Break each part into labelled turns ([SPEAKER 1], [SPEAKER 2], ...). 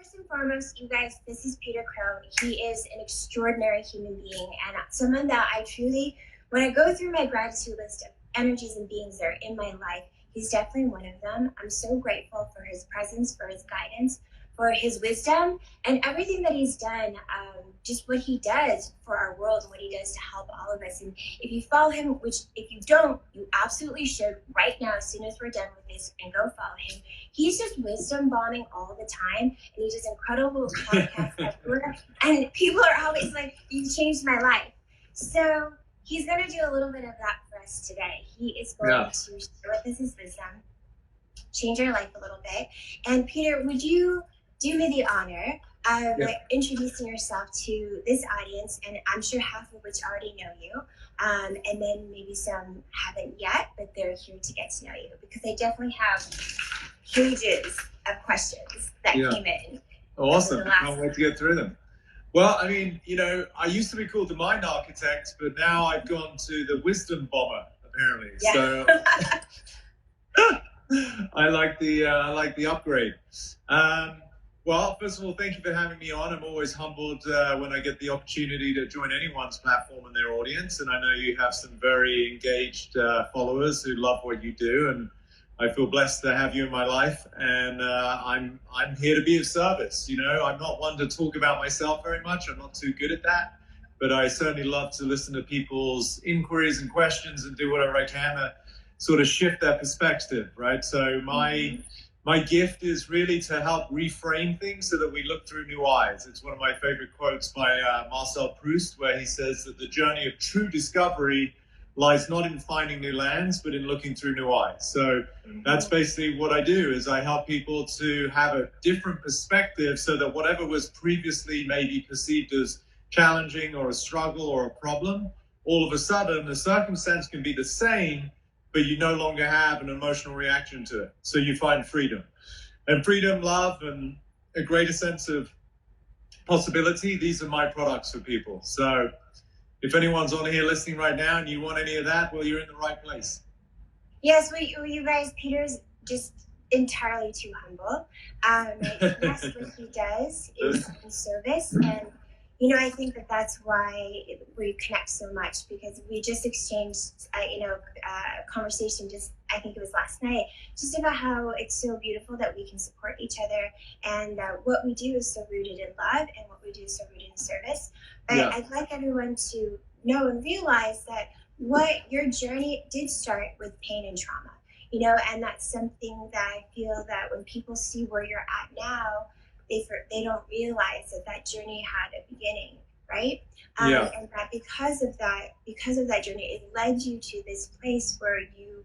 [SPEAKER 1] first and foremost, you guys, this is Peter Crone. He is an extraordinary human being and someone that I truly, when I go through my gratitude list of energies and beings that are in my life, he's definitely one of them. I'm so grateful for his presence, for his guidance, for his wisdom, and everything that he's done, just what he does for our world and what he does to help all of us. And if you follow him, which if you don't, you absolutely should right now, as soon as we're done with this, and go follow him. He's just wisdom bombing all the time, and he does incredible podcasts everywhere. And people are always like, "You changed my life." So he's going to do a little bit of that for us today. He is going to share with us his wisdom, change our life a little bit. And Peter, would you do me the honor of introducing yourself to this audience, and I'm sure half of which already know you, and then maybe some haven't yet, but they're here to get to know you, because I definitely have pages of questions that came in.
[SPEAKER 2] Awesome. Can't wait to get through them. Well, I mean, you know, I used to be called the Mind Architect, but now I've gone to the Wisdom Bomber, apparently. Yeah. So I like the upgrade. Well, first of all, thank you for having me on. I'm always humbled when I get the opportunity to join anyone's platform and their audience. And I know you have some very engaged followers who love what you do. And I feel blessed to have you in my life. And I'm here to be of service. You know, I'm not one to talk about myself very much. I'm not too good at that. But I certainly love to listen to people's inquiries and questions and do whatever I can to sort of shift that perspective, right? So my gift is really to help reframe things so that we look through new eyes. It's one of my favorite quotes by Marcel Proust, where he says that the journey of true discovery lies not in finding new lands, but in looking through new eyes. So that's basically what I do, is I help people to have a different perspective so that whatever was previously maybe perceived as challenging or a struggle or a problem, all of a sudden the circumstance can be the same, but you no longer have an emotional reaction to it. So you find freedom. And freedom, love, and a greater sense of possibility, these are my products for people. So if anyone's on here listening right now and you want any of that, well, you're in the right place.
[SPEAKER 1] Yes, well, you guys, Peter's just entirely too humble. Yes, what he does is in service, and you know, I think that that's why we connect so much, because we just exchanged, a conversation just, I think it was last night, just about how it's so beautiful that we can support each other, and what we do is so rooted in love, and what we do is so rooted in service. But I'd like everyone to know and realize that what your journey did start with pain and trauma, you know, and that's something that I feel that when people see where you're at now, they don't realize that journey had a beginning, right? And that because of that journey, it led you to this place where you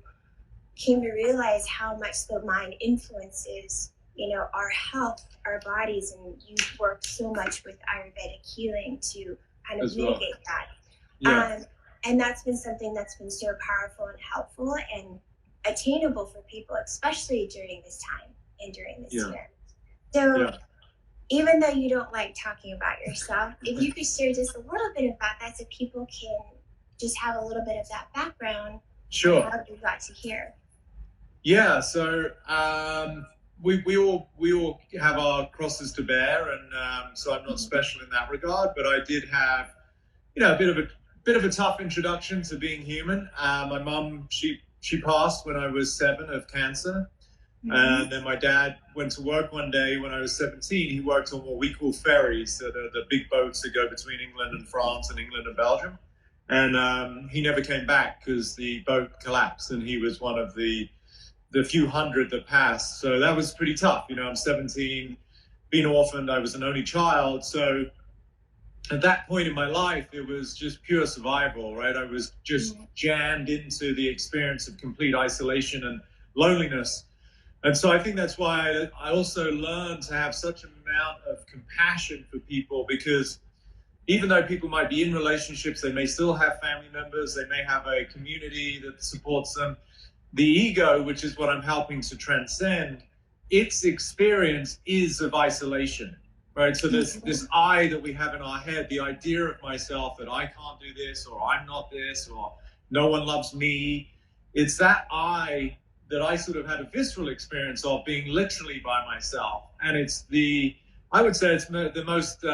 [SPEAKER 1] came to realize how much the mind influences, you know, our health, our bodies, and you've worked so much with Ayurvedic healing to kind of mitigate that. And that's been something that's been so powerful and helpful and attainable for people, especially during this time and during this year. So even though you don't like talking about yourself, if you could share just a little bit about that so people can just have a little bit of that background.
[SPEAKER 2] Sure.
[SPEAKER 1] How you got to here.
[SPEAKER 2] Yeah, so we all have our crosses to bear, and so I'm not special in that regard, but I did have, you know, a bit of a tough introduction to being human. My mum, she passed when I was 7 of cancer. And then my dad went to work one day when I was 17. He worked on what we call ferries, so the big boats that go between England and France and England and Belgium. And he never came back because the boat collapsed, and he was one of the few hundred that passed. So that was pretty tough. You know, I'm 17, being orphaned. I was an only child. So at that point in my life, it was just pure survival, right? I was just jammed into the experience of complete isolation and loneliness. And so I think that's why I also learned to have such an amount of compassion for people, because even though people might be in relationships, they may still have family members, they may have a community that supports them. The ego, which is what I'm helping to transcend, its experience is of isolation, right? So there's this I that we have in our head, the idea of myself that I can't do this, or I'm not this, or no one loves me. It's that I that I sort of had a visceral experience of being literally by myself. And it's the I would say it's the most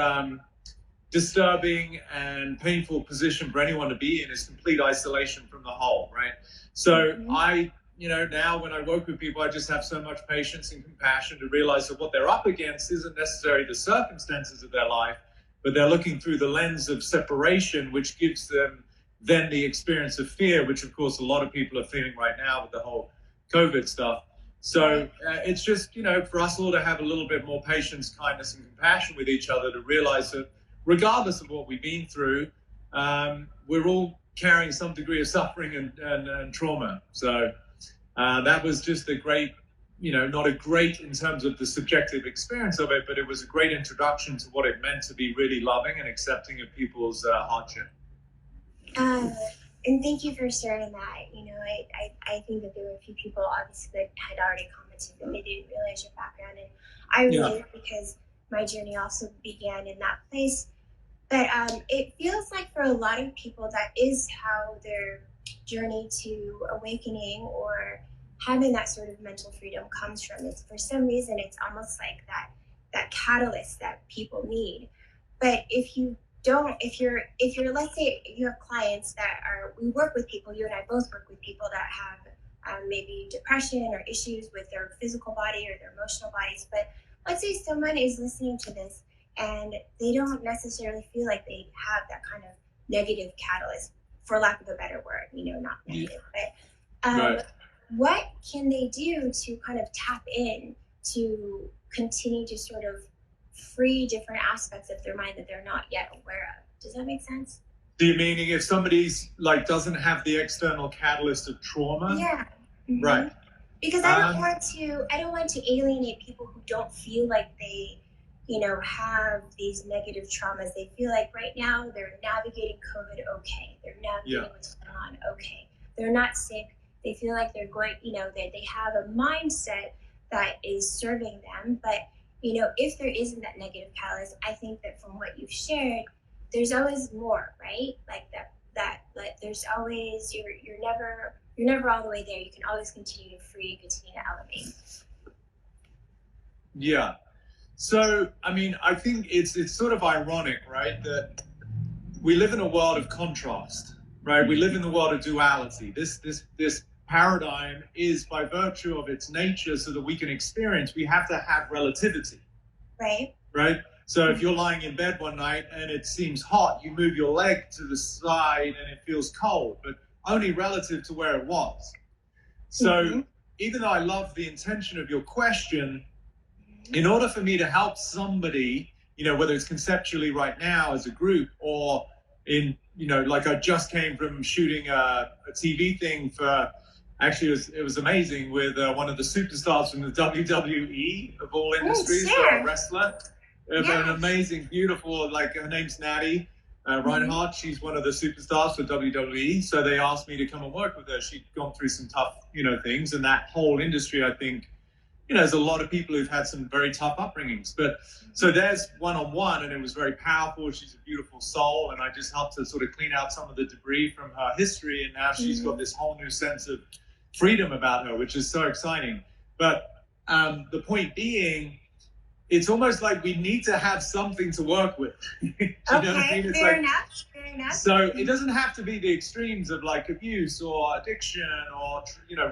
[SPEAKER 2] disturbing and painful position for anyone to be in is complete isolation from the whole, right? So now when I work with people, I just have so much patience and compassion to realize that what they're up against isn't necessarily the circumstances of their life, but they're looking through the lens of separation, which gives them then the experience of fear, which of course a lot of people are feeling right now with the whole COVID stuff. So it's just, for us all to have a little bit more patience, kindness, and compassion with each other to realize that regardless of what we've been through, we're all carrying some degree of suffering and trauma. So that was just a great, not a great in terms of the subjective experience of it, but it was a great introduction to what it meant to be really loving and accepting of people's hardship.
[SPEAKER 1] And thank you for sharing that. I think that there were a few people obviously that had already commented that they didn't realize your background, and I relate because my journey also began in that place. But it feels like for a lot of people that is how their journey to awakening or having that sort of mental freedom comes from. It's for some reason it's almost like that catalyst that people need. But if you're let's say you have clients we work with people, you and I both work with people that have maybe depression or issues with their physical body or their emotional bodies. But let's say someone is listening to this and they don't necessarily feel like they have that kind of negative catalyst, for lack of a better word, not negative, but what can they do to kind of tap in to continue to sort of free different aspects of their mind that they're not yet aware of? Does that make sense?
[SPEAKER 2] Do you meaning if somebody's doesn't have the external catalyst of trauma?
[SPEAKER 1] Yeah. Mm-hmm.
[SPEAKER 2] Right.
[SPEAKER 1] Because I don't want to alienate people who don't feel like they, have these negative traumas. They feel like right now they're navigating COVID okay. They're navigating what's going on okay. They're not sick. They feel like they're going, they have a mindset that is serving them. But, if there isn't that negative catalyst, I think that from what you've shared, there's always more, right? Like like there's always, you're never all the way there. You can always continue to free, continue to elevate.
[SPEAKER 2] Yeah. So, I think it's sort of ironic, right? That we live in a world of contrast, right? We live in the world of duality. This paradigm is, by virtue of its nature, so that we can experience, we have to have relativity.
[SPEAKER 1] Right.
[SPEAKER 2] Right? So if you're lying in bed one night and it seems hot, you move your leg to the side and it feels cold, but only relative to where it was. So even though I love the intention of your question, in order for me to help somebody, whether it's conceptually right now as a group or in, like I just came from shooting a TV thing for, actually it was amazing with one of the superstars from the WWE of all industries, a wrestler. An amazing, beautiful, her name's Natty Reinhardt. She's one of the superstars for WWE. So they asked me to come and work with her. She'd gone through some tough, things, and that whole industry, I think, there's a lot of people who've had some very tough upbringings. But so there's one-on-one, and it was very powerful. She's a beautiful soul, and I just helped to sort of clean out some of the debris from her history, and now she's got this whole new sense of freedom about her, which is so exciting. But the point being, it's almost like we need to have something to work with. You know what I mean? It's
[SPEAKER 1] fair enough.
[SPEAKER 2] So it doesn't have to be the extremes of abuse or addiction or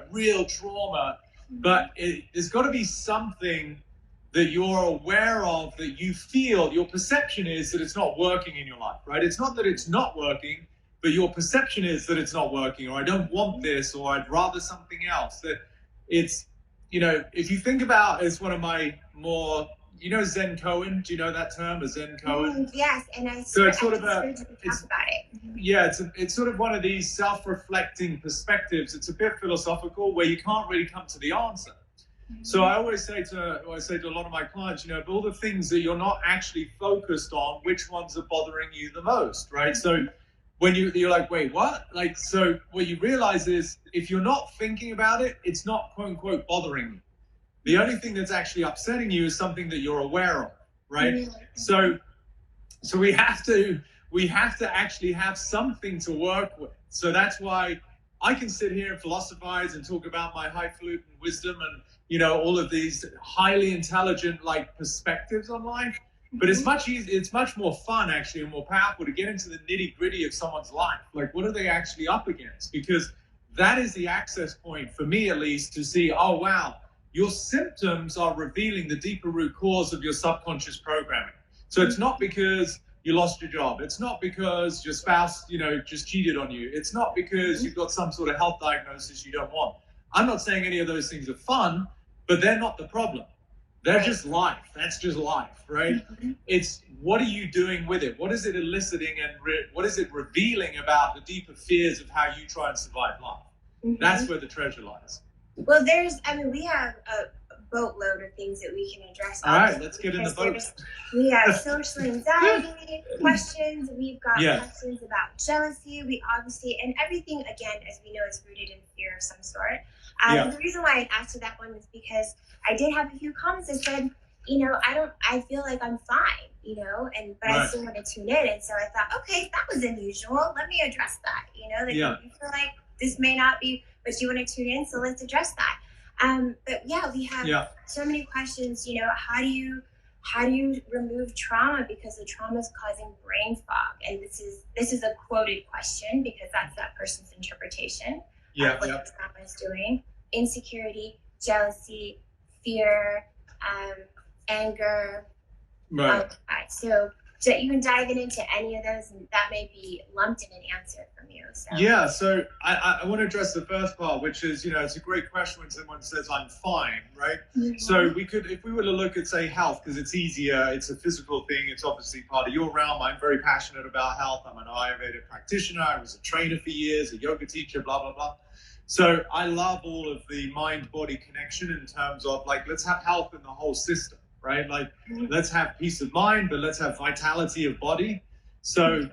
[SPEAKER 2] real trauma, but there's got to be something that you're aware of, that you feel, your perception is that it's not working in your life, right? It's not that it's not working, but your perception is that it's not working, or I don't want this, or I'd rather something else. That it's, if you think about, it's one of my more, Zen koan, do you know that term, a Zen koan?
[SPEAKER 1] Yes, and it's
[SPEAKER 2] sort of
[SPEAKER 1] talk about it.
[SPEAKER 2] Yeah, it's sort of one of these self-reflecting perspectives. It's a bit philosophical, where you can't really come to the answer. So I always say to a lot of my clients, of all the things that you're not actually focused on, which ones are bothering you the most, right? So when you're like, wait, what? So what you realize is, if you're not thinking about it, it's not quote unquote bothering you. The only thing that's actually upsetting you is something that you're aware of, right? So we have to actually have something to work with. So that's why I can sit here and philosophize and talk about my highfalutin wisdom and, all of these highly intelligent like perspectives on life. But it's much easier, it's much more fun actually and more powerful to get into the nitty gritty of someone's life. Like, what are they actually up against? Because that is the access point for me, at least, to see, oh, wow, your symptoms are revealing the deeper root cause of your subconscious programming. So it's not because you lost your job. It's not because your spouse, just cheated on you. It's not because you've got some sort of health diagnosis you don't want. I'm not saying any of those things are fun, but they're not the problem. They're just life. That's just life, right? It's what are you doing with it? What is it eliciting and what is it revealing about the deeper fears of how you try and survive life? That's where the treasure lies.
[SPEAKER 1] Well, we have a boatload of things that we can address.
[SPEAKER 2] All right, let's get in the boat.
[SPEAKER 1] We have social anxiety questions. We've got questions about jealousy. We obviously, and everything, again, as we know, is rooted in fear of some sort. The reason why I asked you that one was because I did have a few comments that said, I feel like I'm fine, but I still want to tune in. And so I thought, okay, that was unusual. Let me address that, you feel like this may not be, but you want to tune in. So let's address that. But we have so many questions, how do you remove trauma because the trauma is causing brain fog? And this is a quoted question because that's that person's interpretation of what the trauma is doing. Insecurity, jealousy, fear, anger.
[SPEAKER 2] Right.
[SPEAKER 1] So even diving into any of those, and that may be lumped in an answer from you.
[SPEAKER 2] So I want to address the first part, which is, it's a great question when someone says I'm fine, right? So we could, if we were to look at, say, health, because it's easier, it's a physical thing, it's obviously part of your realm. I'm very passionate about health. I'm an Ayurveda practitioner. I was a trainer for years, a yoga teacher, blah, blah, blah. So I love all of the mind-body connection in terms of, like, let's have health in the whole system, right? Like, let's have peace of mind, but let's have vitality of body. So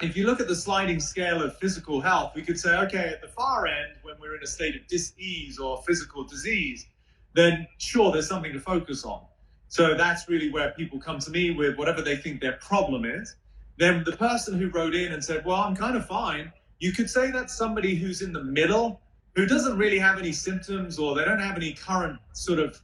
[SPEAKER 2] if you look at the sliding scale of physical health, we could say, okay, at the far end, when we're in a state of dis-ease or physical disease, then sure, there's something to focus on. So that's really where people come to me with whatever they think their problem is. Then the person who wrote in and said, well, I'm kind of fine, you could say that's somebody who's in the middle, who doesn't really have any symptoms or they don't have any current sort of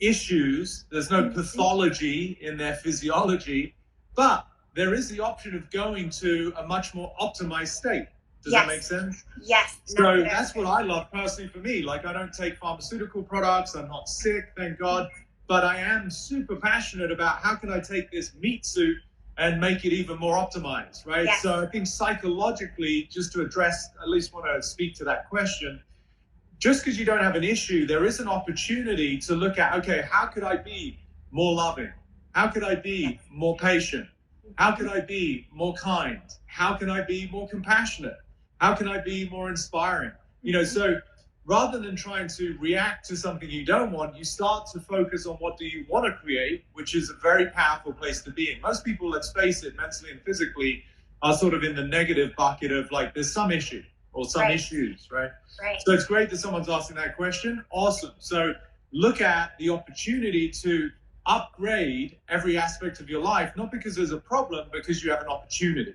[SPEAKER 2] issues. There's no pathology in their physiology, but there is the option of going to a much more optimized state. Does that make sense?
[SPEAKER 1] Yes.
[SPEAKER 2] So that's what I love personally for me. Like, I don't take pharmaceutical products. I'm not sick, thank God. But I am super passionate about how can I take this meat suit and make it even more optimized, right?
[SPEAKER 1] Yes.
[SPEAKER 2] So I think psychologically, just to address, at least want to speak to that question, just because you don't have an issue, there is an opportunity to look at, okay, how could I be more loving? How could I be more patient? How can I be more kind? How can I be more compassionate? How can I be more inspiring? So rather than trying to react to something you don't want, you start to focus on what do you want to create, which is a very powerful place to be in. Most people, let's face it, mentally and physically, are sort of in the negative bucket of like, there's some issue or some issues, right? So it's great that someone's asking that question. Awesome. So look at the opportunity to upgrade every aspect of your life, not because there's a problem, because you have an opportunity.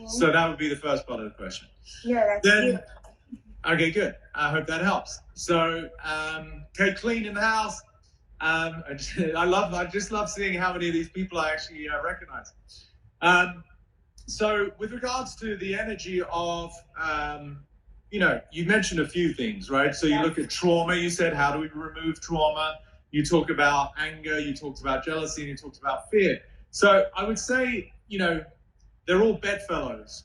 [SPEAKER 2] So that would be the first part of the question.
[SPEAKER 1] Yeah, that's beautiful.
[SPEAKER 2] Okay, good. I hope that helps. So, Kate Clean in the house. I just love seeing how many of these people I actually recognize. So with regards to the energy of, you mentioned a few things, right? So you look at trauma, you said, how do we remove trauma? You talk about anger, you talked about jealousy, and you talked about fear. So I would say, they're all bedfellows.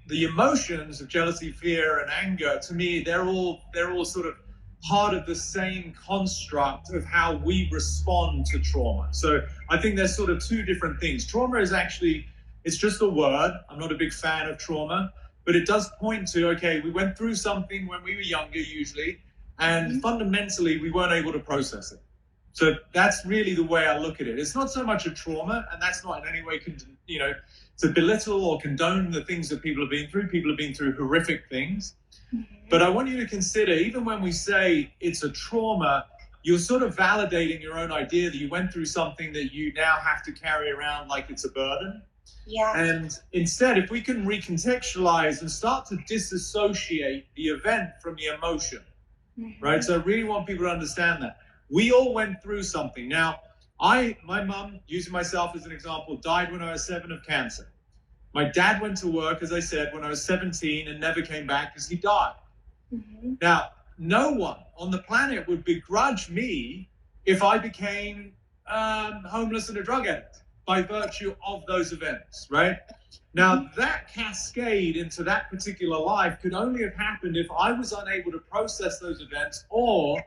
[SPEAKER 2] The emotions of jealousy, fear, and anger, to me, they're all sort of part of the same construct of how we respond to trauma. So I think there's sort of two different things. Trauma is actually, it's just a word. I'm not a big fan of trauma, but it does point to, okay, we went through something when we were younger usually, and fundamentally we weren't able to process it. So that's really the way I look at it. It's not so much a trauma, and that's not in any way, to belittle or condone the things that people have been through. People have been through horrific things. But I want you to consider, even when we say it's a trauma, you're sort of validating your own idea that you went through something that you now have to carry around like it's a burden.
[SPEAKER 1] Yeah.
[SPEAKER 2] And instead, if we can recontextualize and start to disassociate the event from the emotion, right? So I really want people to understand that. We all went through something. Now, my mum, using myself as an example, died when I was 7 of cancer. My dad went to work, as I said, when I was 17 and never came back because he died. Now, no one on the planet would begrudge me if I became homeless and a drug addict by virtue of those events, right? Now, that cascade into that particular life could only have happened if I was unable to process those events, or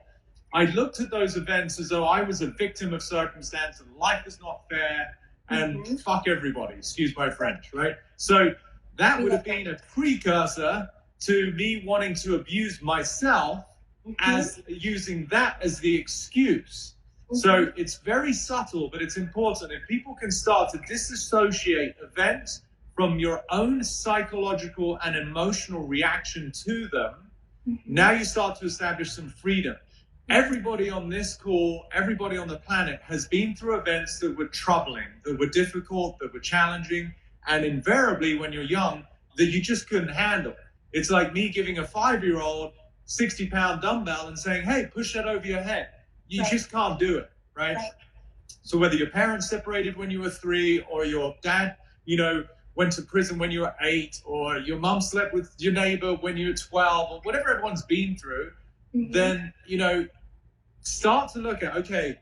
[SPEAKER 2] I looked at those events as though I was a victim of circumstance and life is not fair and fuck everybody, excuse my French, right? So that would have been a precursor to me wanting to abuse myself as using that as the excuse. So it's very subtle, but it's important. If people can start to disassociate events from your own psychological and emotional reaction to them, now you start to establish some freedom. Everybody on this call, everybody on the planet has been through events that were troubling, that were difficult, that were challenging, and invariably when you're young, that you just couldn't handle. It's like me giving a 5-year-old 60-pound dumbbell and saying, hey, push that over your head. You just can't do it, right? So whether your parents separated when you were 3, or your dad, went to prison when you were 8, or your mum slept with your neighbor when you were 12, or whatever everyone's been through, then, start to look at, okay,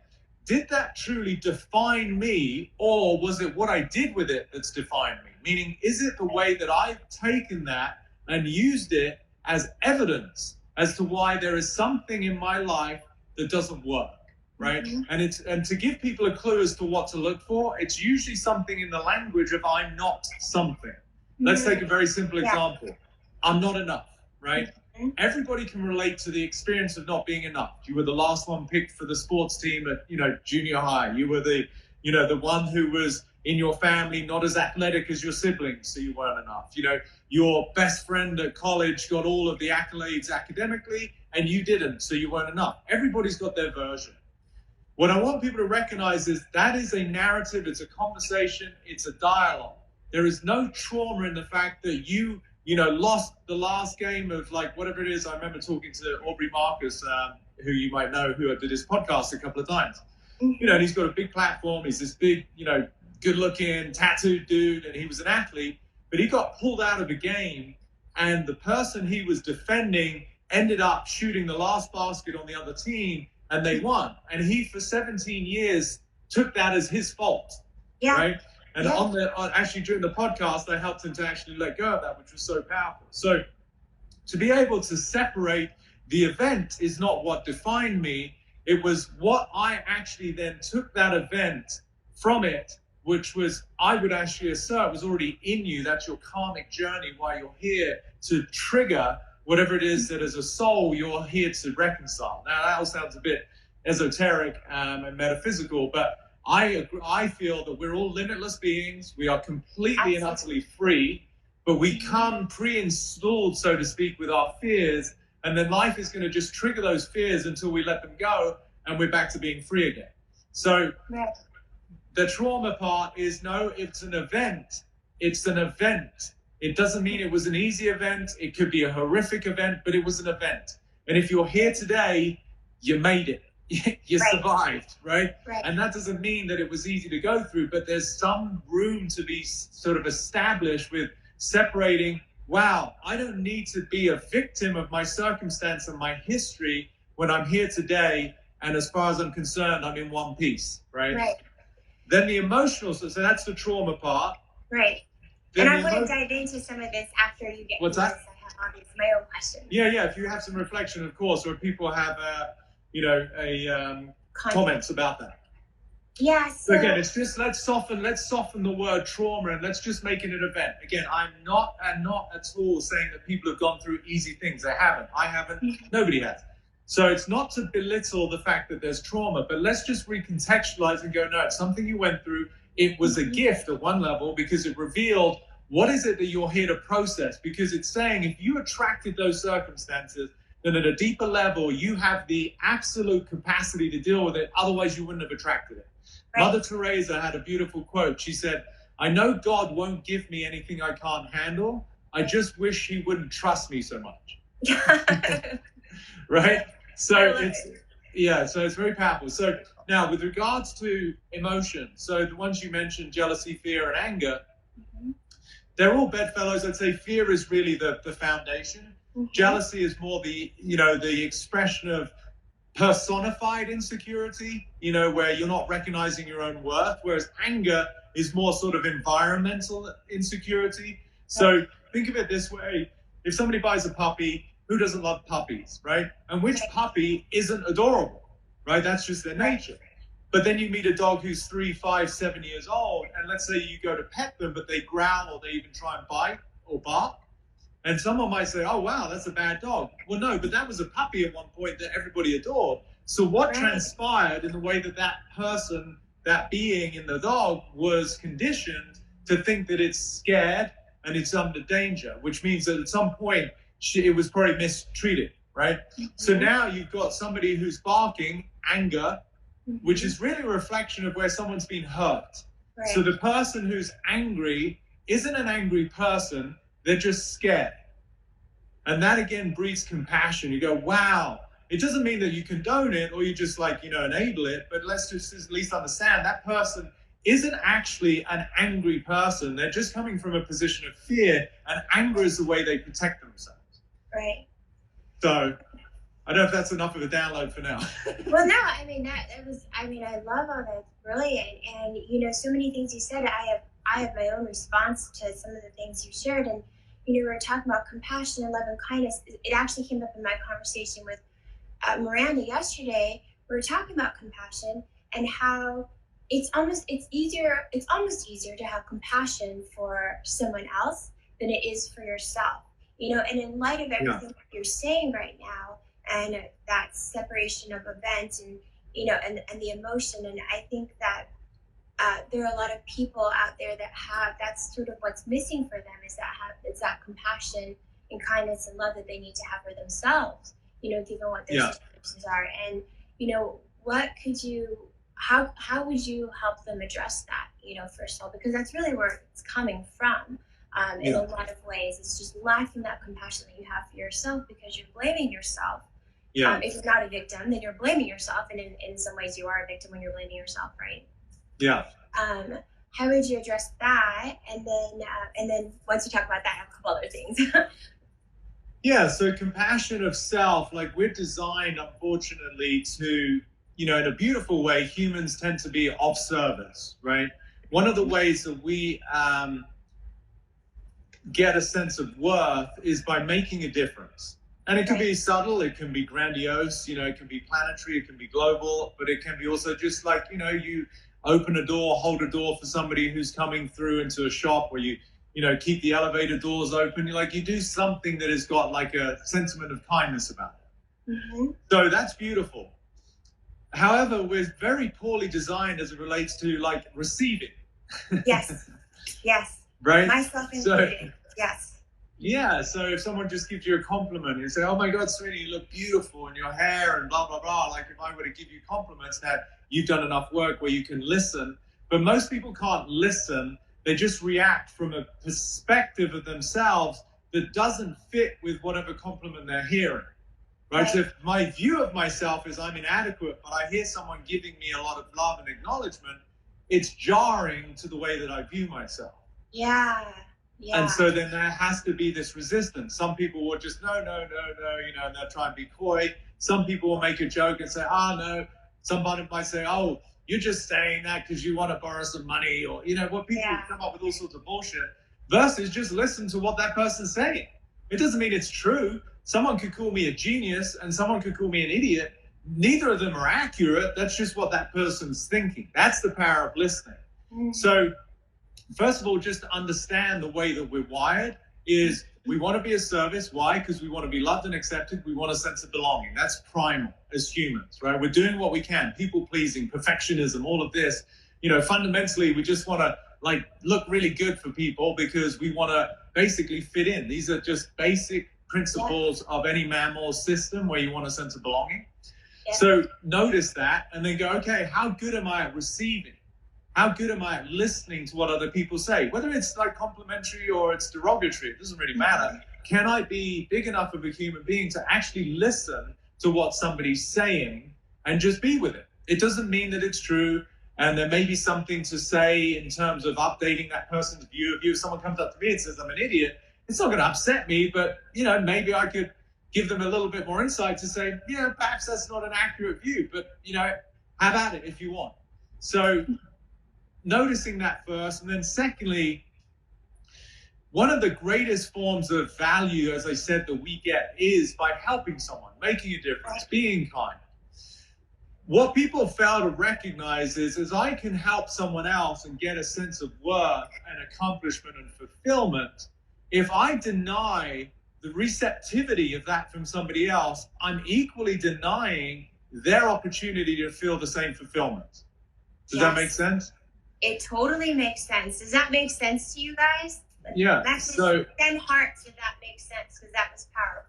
[SPEAKER 2] did that truly define me, or was it what I did with it that's defined me? Meaning, is it the way that I've taken that and used it as evidence as to why there is something in my life that doesn't work, right? And to give people a clue as to what to look for, it's usually something in the language of I'm not something. Let's take a very simple example. I'm not enough, right? Everybody can relate to the experience of not being enough. You were the last one picked for the sports team at, junior high. You were the one who was in your family not as athletic as your siblings, so you weren't enough. Your best friend at college got all of the accolades academically, and you didn't, so you weren't enough. Everybody's got their version. What I want people to recognize is that is a narrative, it's a conversation, it's a dialogue. There is no trauma in the fact that you lost the last game of whatever it is. I remember talking to Aubrey Marcus, who you might know, who I did his podcast a couple of times. And he's got a big platform. He's this big, good looking tattooed dude, and he was an athlete, but he got pulled out of a game, and the person he was defending ended up shooting the last basket on the other team, and they won. And he, for 17 years, took that as his fault, right? And actually during the podcast, I helped him to actually let go of that, which was so powerful. So to be able to separate the event is not what defined me. It was what I actually then took that event from it, which was, I would actually assert, was already in you. That's your karmic journey, why you're here to trigger whatever it is that as a soul you're here to reconcile. Now that all sounds a bit esoteric and metaphysical, but I feel that we're all limitless beings. We are completely and utterly free, but we come pre-installed, so to speak, with our fears, and then life is going to just trigger those fears until we let them go, and we're back to being free again. So the trauma part is, no, it's an event. It's an event. It doesn't mean it was an easy event. It could be a horrific event, but it was an event. And if you're here today, you made it. You survived, right? And that doesn't mean that it was easy to go through, but there's some room to be sort of established with separating, wow, I don't need to be a victim of my circumstance and my history when I'm here today. And as far as I'm concerned, I'm in one piece, right? Then the emotional, so that's the trauma part. Then
[SPEAKER 1] and I want to dive into some of this after you get
[SPEAKER 2] What's that?
[SPEAKER 1] I have obviously my own questions.
[SPEAKER 2] Yeah. If you have some reflection, of course, or if people have comments about that. So again, it's just let's soften the word trauma and let's just make it an event. Again, I'm not at all saying that people have gone through easy things. I haven't. Nobody has. So it's not to belittle the fact that there's trauma, but let's just recontextualize and go, no, it's something you went through. It was a gift at one level because it revealed what is it that you're here to process, because it's saying if you attracted those circumstances, then at a deeper level, you have the absolute capacity to deal with it. Otherwise, you wouldn't have attracted it. Mother Teresa had a beautiful quote. She said, I know God won't give me anything I can't handle. I just wish he wouldn't trust me so much. right? So
[SPEAKER 1] it's
[SPEAKER 2] it's very powerful. So now with regards to emotion, so the ones you mentioned, jealousy, fear, and anger, they're all bedfellows. I'd say fear is really the foundation. Jealousy is more the expression of personified insecurity, where you're not recognizing your own worth, whereas anger is more sort of environmental insecurity. So think of it this way. If somebody buys a puppy, who doesn't love puppies, right? And which puppy isn't adorable, right? That's just their nature. But then you meet a dog who's 3, 5, 7 years old, and let's say you go to pet them, but they growl or they even try and bite or bark. And someone might say, oh, wow, that's a bad dog. Well, no, but that was a puppy at one point that everybody adored. So what transpired in the way that person, that being in the dog, was conditioned to think that it's scared and it's under danger, which means that at some point it was probably mistreated, right? So now you've got somebody who's barking, anger, which is really a reflection of where someone's been hurt. So the person who's angry isn't an angry person, they're just scared. And that again breeds compassion. You go, wow. It doesn't mean that you condone it or you just enable it, but let's just at least understand that person isn't actually an angry person. They're just coming from a position of fear, and anger is the way they protect themselves.
[SPEAKER 1] Right.
[SPEAKER 2] So I don't know if that's enough of a download for now.
[SPEAKER 1] Well, no, I love all that. It's brilliant. And, so many things you said, I have my own response to some of the things you shared. And, we were talking about compassion and love and kindness. It actually came up in my conversation with Miranda yesterday. We were talking about compassion and how it's almost easier to have compassion for someone else than it is for yourself. And in light of everything that you're saying right now, and that separation of events and and the emotion, and I think that there are a lot of people out there that have, that's sort of what's missing for them, is that compassion and kindness and love that they need to have for themselves, given what their situations are. And what could you, how would you help them address that, first of all, because that's really where it's coming from. In a lot of ways, it's just lacking that compassion that you have for yourself, because you're blaming yourself. If you're not a victim, then you're blaming yourself, and in some ways you are a victim when you're blaming yourself, right?
[SPEAKER 2] Yeah.
[SPEAKER 1] How would you address that? And then once you talk about that, I have a couple other things.
[SPEAKER 2] So compassion of self, we're designed, unfortunately, to, in a beautiful way, humans tend to be of service, right? One of the ways that we get a sense of worth is by making a difference. And it can be subtle, it can be grandiose, it can be planetary, it can be global, but it can be also just you open a door, hold a door for somebody who's coming through into a shop, or you keep the elevator doors open. You do something that has got a sentiment of kindness about it. So that's beautiful. However, we're very poorly designed as it relates to receiving.
[SPEAKER 1] Yes.
[SPEAKER 2] Right?
[SPEAKER 1] Myself included. Yes.
[SPEAKER 2] Yeah, so if someone just gives you a compliment, you say, oh my God, sweetie, you look beautiful, and your hair and blah, blah, blah. If I were to give you compliments, that you've done enough work where you can listen. But most people can't listen. They just react from a perspective of themselves that doesn't fit with whatever compliment they're hearing. Right? So if my view of myself is I'm inadequate, but I hear someone giving me a lot of love and acknowledgement, it's jarring to the way that I view myself.
[SPEAKER 1] Yeah.
[SPEAKER 2] And so then there has to be this resistance. Some people will just, no, and they'll try and be coy. Some people will make a joke and say, no. Somebody might say, oh, you're just saying that because you want to borrow some money, or, what people come up with all sorts of bullshit, versus just listen to what that person's saying. It doesn't mean it's true. Someone could call me a genius and someone could call me an idiot. Neither of them are accurate. That's just what that person's thinking. That's the power of listening. So first of all, just to understand the way that we're wired is we want to be a service. Why? Because we want to be loved and accepted. We want a sense of belonging. That's primal as humans, right? We're doing what we can. People pleasing, perfectionism, all of this. Fundamentally, we just want to look really good for people because we want to basically fit in. These are just basic principles of any mammal system where you want a sense of belonging. So notice that and then go, okay, how good am I at receiving? How good am I at listening to what other people say? Whether it's complimentary or it's derogatory, it doesn't really matter. can I be big enough of a human being to actually listen to what somebody's saying and just be with it? It doesn't mean that it's true. And there may be something to say in terms of updating that person's view of you. If someone comes up to me and says I'm an idiot, it's not going to upset me, but, you know, maybe I could give them a little bit more insight to say, yeah, perhaps that's not an accurate view, but, you know, have at it if you want. So noticing that first. And then secondly, one of the greatest forms of value, as I said, that we get is by helping someone, making a difference, being kind. What people fail to recognize is I can help someone else and get a sense of worth and accomplishment and fulfillment. If I deny the receptivity of that from somebody else, I'm equally denying their opportunity to feel the same fulfillment. Does that make sense?
[SPEAKER 1] It totally makes sense. Does that make sense to you guys?
[SPEAKER 2] Yeah.
[SPEAKER 1] So 10 hearts if that makes sense, because that was powerful.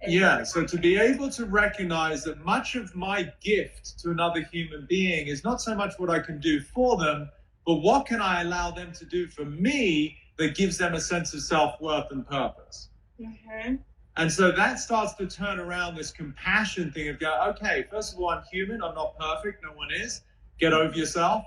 [SPEAKER 2] Yeah, so to be able to recognize that much of my gift to another human being is not so much what I can do for them, but what can I allow them to do for me that gives them a sense of self-worth and purpose.
[SPEAKER 1] Mm-hmm.
[SPEAKER 2] And so that starts to turn around this compassion thing of go, okay, first of all, I'm human, I'm not perfect, no one is. Get over yourself,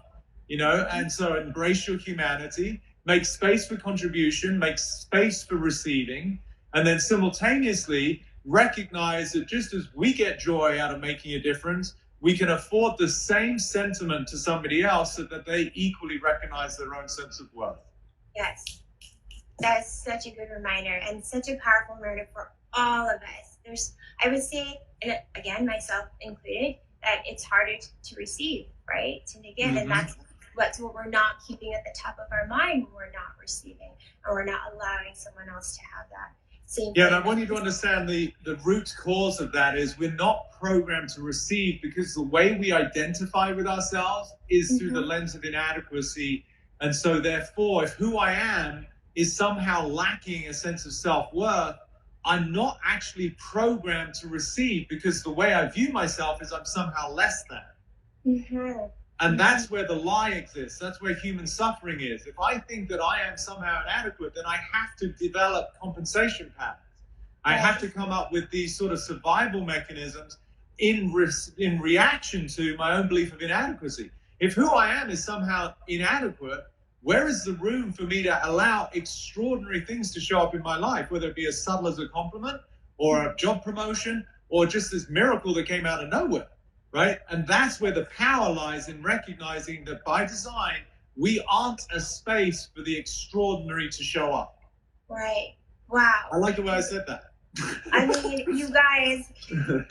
[SPEAKER 2] you know, and so embrace your humanity, make space for contribution, make space for receiving, and then simultaneously recognize that just as we get joy out of making a difference, we can afford the same sentiment to somebody else so that they equally recognize their own sense of worth.
[SPEAKER 1] Yes, that's such a good reminder and such a powerful reminder for all of us. I would say, and again, myself included, that it's harder to receive, right? To give, and that's what we're not keeping at the top of our mind when we're not receiving, or we're not allowing someone else to have that.
[SPEAKER 2] Yeah, and I want you to understand the root cause of that is we're not programmed to receive, because the way we identify with ourselves is through the lens of inadequacy. And so therefore, if who I am is somehow lacking a sense of self-worth, I'm not actually programmed to receive, because the way I view myself is I'm somehow less than. And that's where the lie exists. That's where human suffering is. If I think that I am somehow inadequate, then I have to develop compensation patterns. I have to come up with these sort of survival mechanisms in reaction to my own belief of inadequacy. If who I am is somehow inadequate, where is the room for me to allow extraordinary things to show up in my life, whether it be as subtle as a compliment or a job promotion or just this miracle that came out of nowhere? Right? And that's where the power lies, in recognizing that by design, we aren't a space for the extraordinary to show up.
[SPEAKER 1] Right. Wow.
[SPEAKER 2] I like the way I said that.
[SPEAKER 1] I mean, you guys,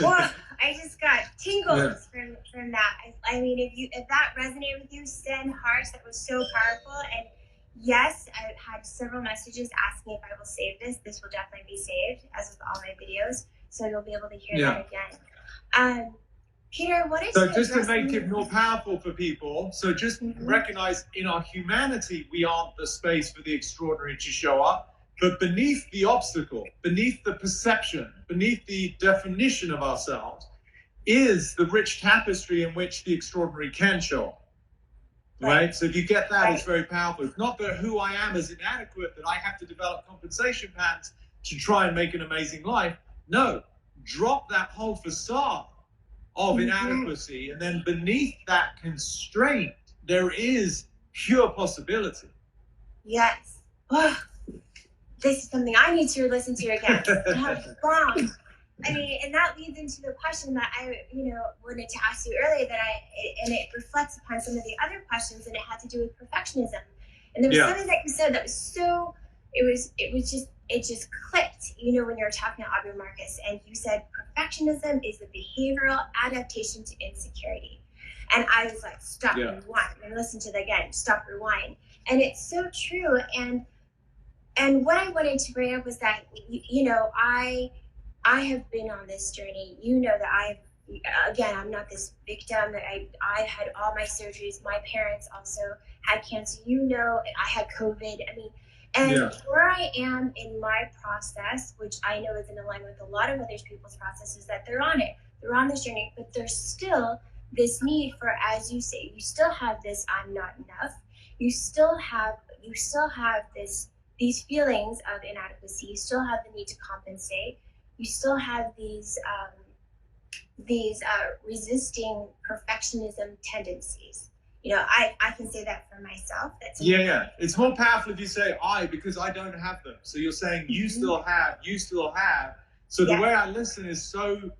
[SPEAKER 1] well, I just got tingles from that. I mean, if that resonated with you, send hearts. That was so powerful. And yes, I've had several messages asking if I will save this. This will definitely be saved, as with all my videos. So you'll be able to hear that again. Peter, what is
[SPEAKER 2] just to make it more powerful for people, so just recognize in our humanity, we aren't the space for the extraordinary to show up, but beneath the obstacle, beneath the perception, beneath the definition of ourselves, is the rich tapestry in which the extraordinary can show up. Right? So if you get that, it's very powerful. It's not that who I am is inadequate, that I have to develop compensation patterns to try and make an amazing life. No, drop that whole facade of inadequacy, and then beneath that constraint, there is pure possibility.
[SPEAKER 1] Yes. Oh, this is something I need to listen to again. Wow. I mean, and that leads into the question that I, wanted to ask you earlier, and it reflects upon some of the other questions, and it had to do with perfectionism. And there was something that you said that was so, it just clicked, when you were talking to Aubrey Marcus, and you said perfectionism is the behavioral adaptation to insecurity. And I was like, stop, rewind, and listen to that again, stop, rewind. And it's so true. And what I wanted to bring up was that, I have been on this journey. That I'm not this victim. That I had all my surgeries. My parents also had cancer. I had COVID. I mean, and where I am in my process, which I know is in alignment with a lot of other people's processes, that they're on it. They're on this journey, but there's still this need for, as you say, you still have this I'm not enough. You still have this these feelings of inadequacy. You still have the need to compensate. You still have these resisting perfectionism tendencies. You know, I can say that for myself. That's
[SPEAKER 2] yeah. It's more powerful if you say I, because I don't have them. So you're saying you still have. So the way I listen is so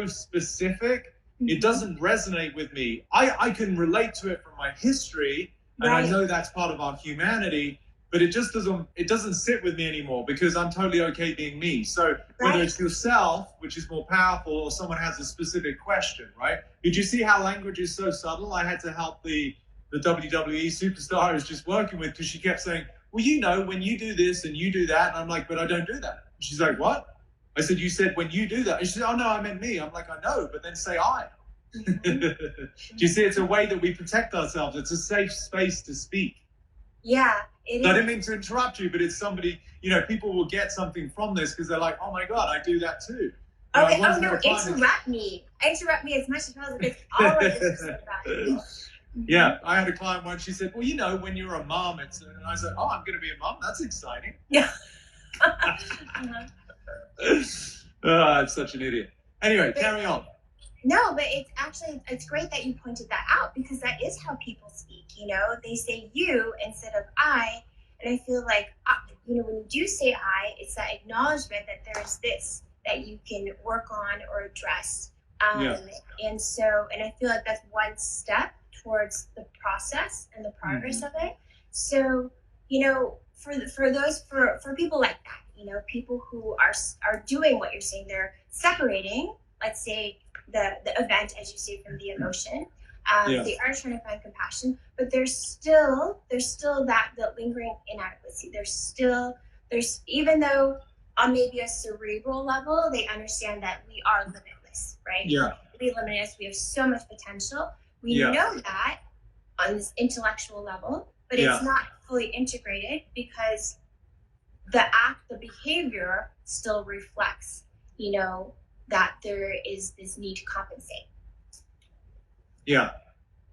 [SPEAKER 2] specific. It doesn't resonate with me. I can relate to it from my history, and I know that's part of our humanity, but it just doesn't sit with me anymore because I'm totally okay being me. So whether it's yourself, which is more powerful, or someone has a specific question, right? Did you see how language is so subtle? I had to help the WWE superstar I was just working with, because she kept saying, well, you know, when you do this and you do that, and I'm like, but I don't do that. And she's like, what? I said, you said when you do that. And she said, oh no, I meant me. I'm like, I know, but then say I. Do you see, it's a way that we protect ourselves. It's a safe space to speak.
[SPEAKER 1] Yeah, it is.
[SPEAKER 2] I didn't mean to interrupt you, but it's somebody, you know, people will get something from this because they're like, oh my God, I do that too.
[SPEAKER 1] Okay, no, interrupt me. Interrupt me as much as possible. It's all of this about you.
[SPEAKER 2] Yeah, I had a client once, she said, well, you know, when you're a mom, and I said, oh, I'm going to be a mom. That's exciting.
[SPEAKER 1] Yeah.
[SPEAKER 2] I'm such an idiot. Anyway, carry on.
[SPEAKER 1] No, but it's great that you pointed that out, because that is how people speak. You know, they say you instead of I. And I feel like, you know, when you do say I, it's that acknowledgement that there's this that you can work on or address. And I feel like that's one step towards the process and the progress of it. So, you know, for people like that, you know, people who are doing what you're saying, they're separating, let's say, the event, as you say, from the emotion. They are trying to find compassion, but there's still that lingering inadequacy. There's even though on maybe a cerebral level, they understand that we are limitless, right?
[SPEAKER 2] Yeah.
[SPEAKER 1] We limitless. We have so much potential. We know that on this intellectual level, but it's not fully integrated because the behavior still reflects, you know, that there is this need to compensate. Yeah.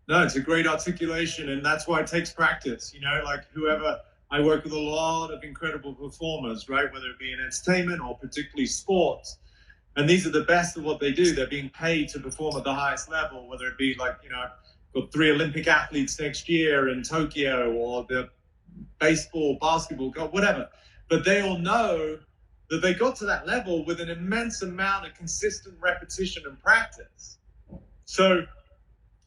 [SPEAKER 2] No, it's a great articulation, and that's why it takes practice. You know, like I work with a lot of incredible performers, right? Whether it be in entertainment or particularly sports. And these are the best of what they do. They're being paid to perform at the highest level, whether it be like, you know, I've got 3 Olympic athletes next year in Tokyo, or the baseball, basketball, whatever. But they all know that they got to that level with an immense amount of consistent repetition and practice. So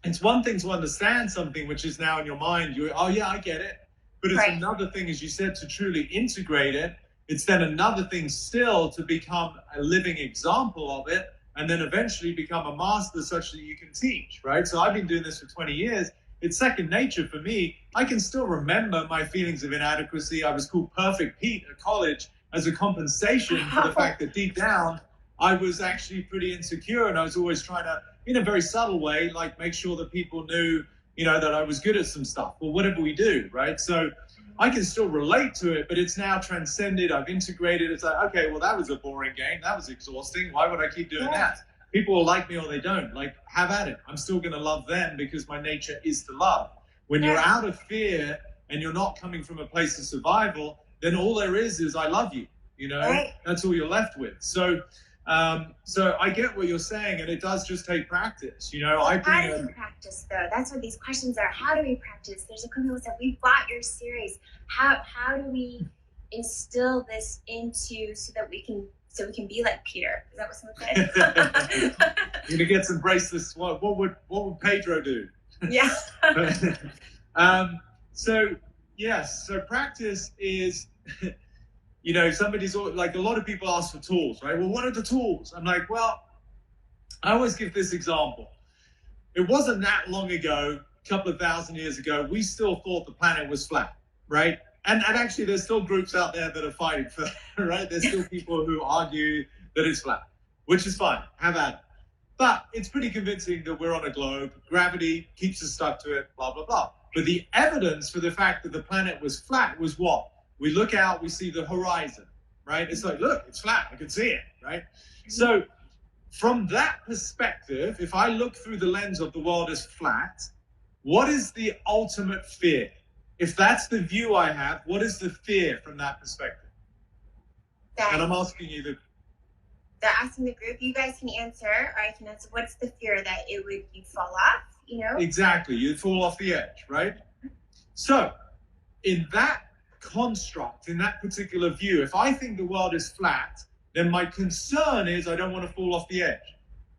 [SPEAKER 2] it's one thing to understand something which is now in your mind, oh yeah, I get it. But it's another thing, as you said, to truly integrate it. It's then another thing still to become a living example of it, and then eventually become a master such that you can teach, right? So I've been doing this for 20 years. It's second nature for me. I can still remember my feelings of inadequacy. I was called Perfect Pete at college as a compensation for the fact that deep down, I was actually pretty insecure, and I was always trying to, in a very subtle way, like make sure that people knew, you know, that I was good at some stuff or whatever we do, right? So I can still relate to it, but it's now transcended. I've integrated. It's like, okay, well, that was a boring game. That was exhausting. Why would I keep doing that? People will like me or they don't. Like, have at it. I'm still going to love them because my nature is to love. When you're out of fear and you're not coming from a place of survival, then all there is I love you. You know, that's all you're left with. So I get what you're saying, and it does just take practice. You know,
[SPEAKER 1] how do we practice though? That's what these questions are. How do we practice? There's a couple who said, we've bought your series. How do we instill this into so we can be like Peter? Is that what someone said?
[SPEAKER 2] You're gonna get some bracelets. What would Pedro do?
[SPEAKER 1] Yeah.
[SPEAKER 2] So practice is. You know, somebody's like, a lot of people ask for tools, right? Well, what are the tools? I'm like, well, I always give this example. It wasn't that long ago, a couple of thousand years ago, we still thought the planet was flat, right? And actually, there's still groups out there that are fighting for that, right? There's still people who argue that it's flat, which is fine. Have at it. But it's pretty convincing that we're on a globe. Gravity keeps us stuck to it, blah, blah, blah. But the evidence for the fact that the planet was flat was what? We look out, we see the horizon, right? It's like, look, it's flat, I can see it, right? So from that perspective, if I look through the lens of the world as flat, what is the ultimate fear? if that's the view I have, what is the fear from that perspective? And I'm asking you
[SPEAKER 1] they're asking the group, you guys can answer, or I can answer, what's the fear that you'd fall off, you know?
[SPEAKER 2] Exactly, you'd fall off the edge, right? So, in that construct, in that particular view, if I think the world is flat, then my concern is I don't want to fall off the edge.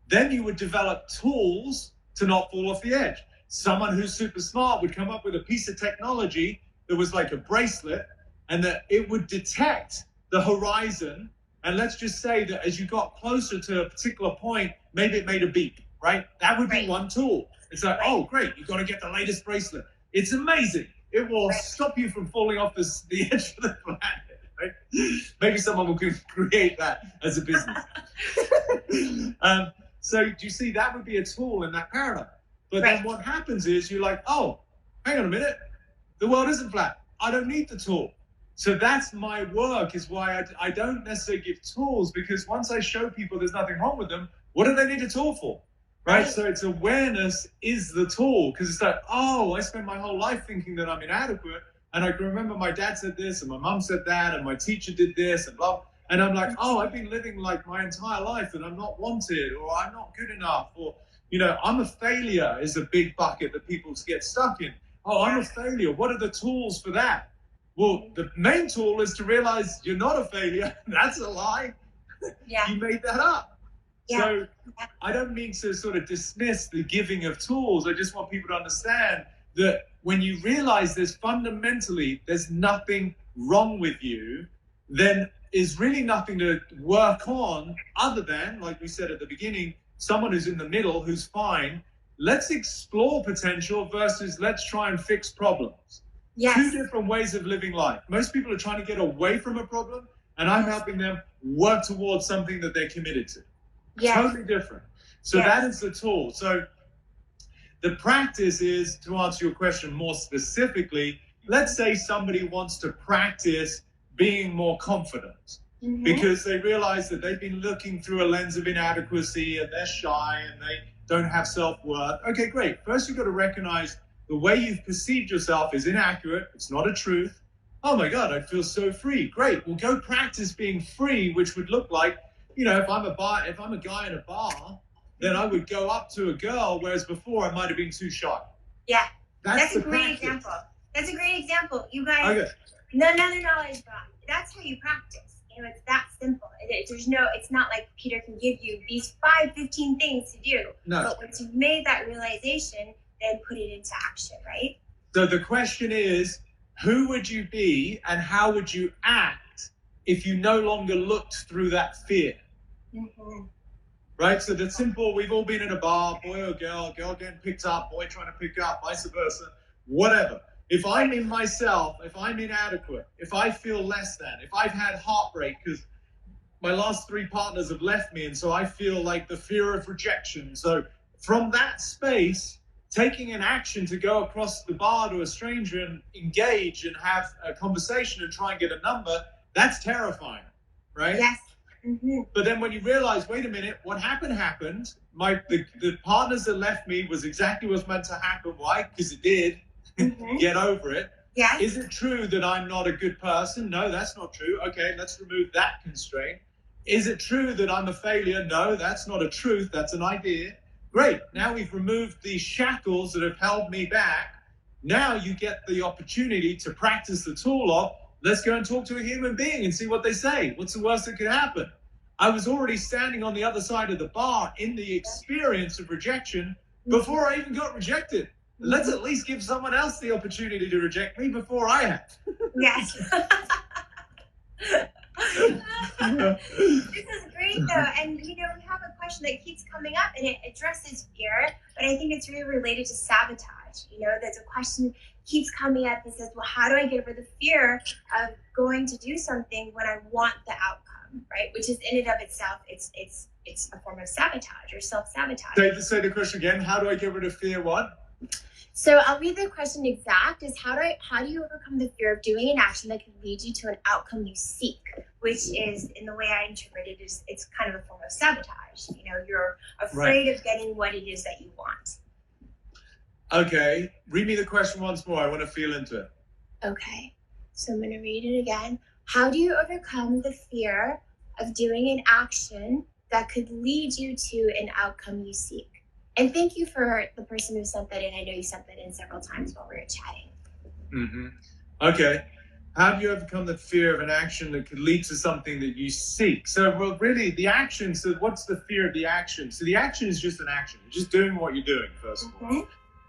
[SPEAKER 2] Then you would develop tools to not fall off the edge. Someone who's super smart would come up with a piece of technology that was like a bracelet, and that it would detect the horizon. And let's just say that as you got closer to a particular point, maybe it made a beep, right? That would be one tool. It's like, oh, great, you've got to get the latest bracelet. It's amazing. It will stop you from falling off the edge of the planet, right? Maybe someone will create that as a business. So do you see, that would be a tool in that paradigm. But then what happens is you're like, oh, hang on a minute. The world isn't flat. I don't need the tool. So that's my work, is why I don't necessarily give tools, because once I show people there's nothing wrong with them, what do they need a tool for? Right? So it's awareness is the tool, because it's like, oh, I spent my whole life thinking that I'm inadequate. And I can remember my dad said this, and my mom said that, and my teacher did this, and blah. And I'm like, oh, I've been living like my entire life that I'm not wanted, or I'm not good enough, or, you know, I'm a failure is a big bucket that people get stuck in. Oh, I'm a failure. What are the tools for that? Well, the main tool is to realize you're not a failure. That's a lie. Yeah. You made that up. Yeah. So I don't mean to sort of dismiss the giving of tools. I just want people to understand that when you realize fundamentally there's nothing wrong with you, then is really nothing to work on other than, like we said at the beginning, someone who's in the middle, who's fine. Let's explore potential versus let's try and fix problems. Yes. Two different ways of living life. Most people are trying to get away from a problem, and I'm helping them work towards something that they're committed to. Yes. Totally different. So that is the tool. So the practice is, to answer your question more specifically, let's say somebody wants to practice being more confident because they realize that they've been looking through a lens of inadequacy and they're shy and they don't have self-worth. Okay, great. First, you've got to recognize the way you've perceived yourself is inaccurate. It's not a truth. Oh my God, I feel so free. Great. Well, go practice being free, which would look like, you know, if I'm a guy in a bar, then I would go up to a girl, whereas before I might have been too shy. Yeah. That's a great example. That's a great example. You guys, okay. None of the knowledge bomb. That's how you practice. You know, it's that simple. It's not like Peter can give you these 15 things to do. No. But once you've made that realization, then put it into action, right? So the question is, who would you be and how would you act if you no longer looked through that fear? Mm-hmm. Right? So that's simple. We've all been in a bar, boy or girl getting picked up, boy trying to pick up, vice versa, whatever. If I'm in myself, if I'm inadequate, if I feel less than, if I've had heartbreak because my last 3 partners have left me and so I feel like the fear of rejection. So from that space, taking an action to go across the bar to a stranger and engage and have a conversation and try and get a number, that's terrifying, right? Yes. Mm-hmm. But then when you realize, wait a minute, what happened. The partners that left me was exactly what's meant to happen. Why? Because it did. Mm-hmm. Get over it. Yes. Is it true that I'm not a good person? No, that's not true. Okay, let's remove that constraint. Is it true that I'm a failure? No, that's not a truth. That's an idea. Great. Now we've removed these shackles that have held me back. Now you get the opportunity to practice the tool of, let's go and talk to a human being and see what they say. What's the worst that could happen? I was already standing on the other side of the bar in the experience of rejection before I even got rejected. Let's at least give someone else the opportunity to reject me before I have. Yes. This is great though, and we have a question that keeps coming up and it addresses fear, but I think it's really related to sabotage. There's a question keeps coming up that says, well, how do I get over the fear of going to do something when I want the outcome, right? Which is in and of itself, it's a form of sabotage or self-sabotage. Say the question again. How do I get rid of fear? What? So I'll read the question exact is how do you overcome the fear of doing an action that can lead you to an outcome you seek, which is, in the way I interpret it, it's kind of a form of sabotage. You're afraid of getting what it is that you want. Okay, read me the question once more. I want to feel into it.
[SPEAKER 1] Okay, so I'm going to read it again. How do you overcome the fear of doing an action that could lead you to an outcome you seek? And thank you for the person who sent that in. I know you sent that in several times while we were chatting.
[SPEAKER 2] Mm-hmm. Okay. How do you overcome the fear of an action that could lead to something that you seek? So, well, really, the action, so what's the fear of the action? So the action is just an action. You're just doing what you're doing, first of all.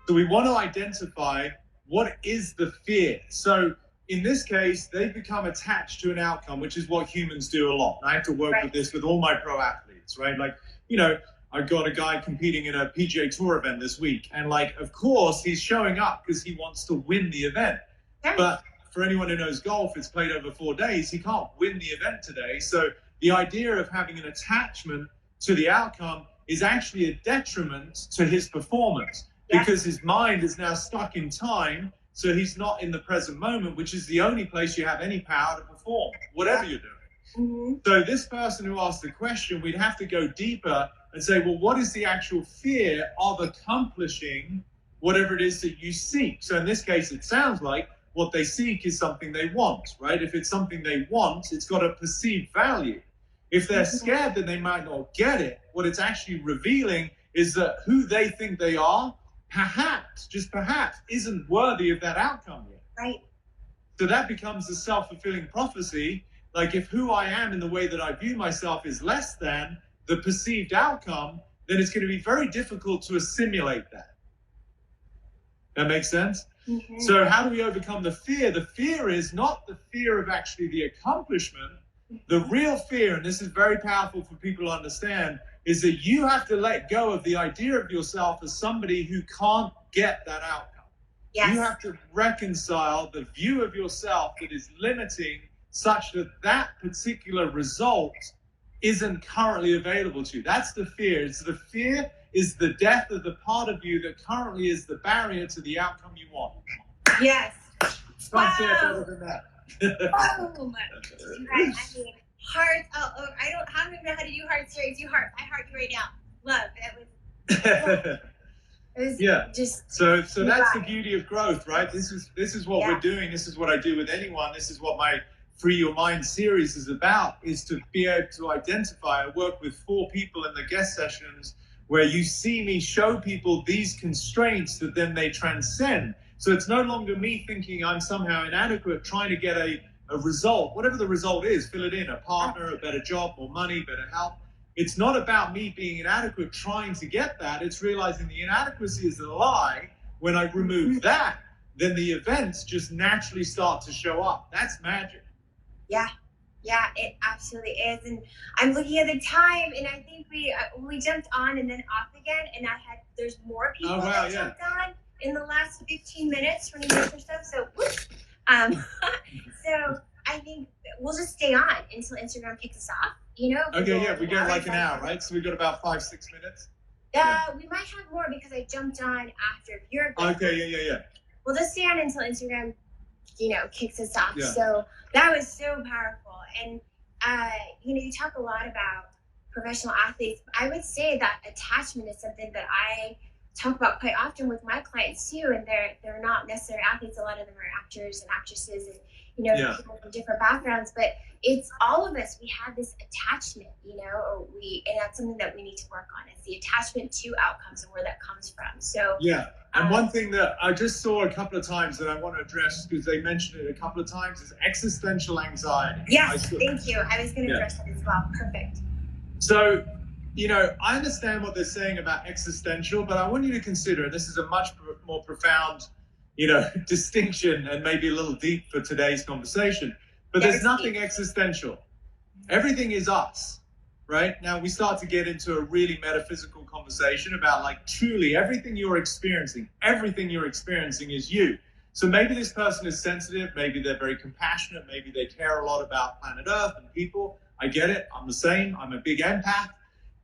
[SPEAKER 2] So we want to identify what is the fear. So in this case, they become attached to an outcome, which is what humans do a lot. And I have to work with this with all my pro athletes, right? Like, you know, I've got a guy competing in a PGA Tour event this week. And like, of course, he's showing up because he wants to win the event. But for anyone who knows golf, it's played over 4 days. He can't win the event today. So the idea of having an attachment to the outcome is actually a detriment to his performance because his mind is now stuck in time. So he's not in the present moment, which is the only place you have any power to perform, whatever you're doing. So this person who asked the question, we'd have to go deeper and say, well, what is the actual fear of accomplishing whatever it is that you seek? So in this case, it sounds like what they seek is something they want, right? If it's something they want, it's got a perceived value. If they're scared that they might not get it, what it's actually revealing is that who they think they are, perhaps, just perhaps, isn't worthy of that outcome yet.
[SPEAKER 1] Right.
[SPEAKER 2] So that becomes a self-fulfilling prophecy. Like if who I am in the way that I view myself is less than the perceived outcome, then it's going to be very difficult to assimilate that. That makes sense? So how do we overcome the fear? The fear is not the fear of actually the accomplishment. The real fear, and this is very powerful for people to understand, is that you have to let go of the idea of yourself as somebody who can't get that outcome. You have to reconcile the view of yourself that is limiting such that that particular result isn't currently available to you. That's the fear. It's the fear is the death of the part of you that currently is the barrier to the outcome you want.
[SPEAKER 1] Yes.
[SPEAKER 2] Can't say it better than that.
[SPEAKER 1] Oh my God. I mean, hearts. Oh, I don't even know how to do hearts here. Do heart. I heart you right now. Love. That was. It was just.
[SPEAKER 2] So that's the beauty of growth, right? This is what we're doing. This is what I do with anyone. This is what my Free Your Mind series is about, is to be able to identify. I work with 4 people in the guest sessions where you see me show people these constraints that then they transcend. So it's no longer me thinking I'm somehow inadequate, trying to get a result, whatever the result is, fill it in, a partner, a better job, more money, better health. It's not about me being inadequate, trying to get that. It's realizing the inadequacy is a lie. When I remove that, then the events just naturally start to show up. That's magic.
[SPEAKER 1] Yeah, it absolutely is. And I'm looking at the time, and I think we jumped on and then off again, and there's more people that jumped on in the last 15 minutes, 20 minutes or so. So, so I think we'll just stay on until Instagram kicks us off. You know?
[SPEAKER 2] Okay, we got like an hour, right? So we got about 5-6 minutes.
[SPEAKER 1] We might have more because I jumped on after your.
[SPEAKER 2] Okay, yeah.
[SPEAKER 1] We'll just stay on until Instagram, kicks us off. Yeah. So that was so powerful. And, you talk a lot about professional athletes. I would say that attachment is something that I talk about quite often with my clients too. And they're not necessarily athletes. A lot of them are actors and actresses and, people from different backgrounds. But it's all of us. We have this attachment, and that's something that we need to work on. It's the attachment to outcomes and where that comes from. So
[SPEAKER 2] and one thing that I just saw a couple of times that I want to address, because they mentioned it a couple of times, is existential anxiety.
[SPEAKER 1] Yes, thank you. I was going to address that as well. Perfect.
[SPEAKER 2] So, I understand what they're saying about existential, but I want you to consider, and this is a much more profound, distinction and maybe a little deep for today's conversation, but there's nothing existential. Everything is us. Right? Now we start to get into a really metaphysical conversation about like truly everything you're experiencing is you. So maybe this person is sensitive, maybe they're very compassionate, maybe they care a lot about planet Earth and people. I get it. I'm the same. I'm a big empath.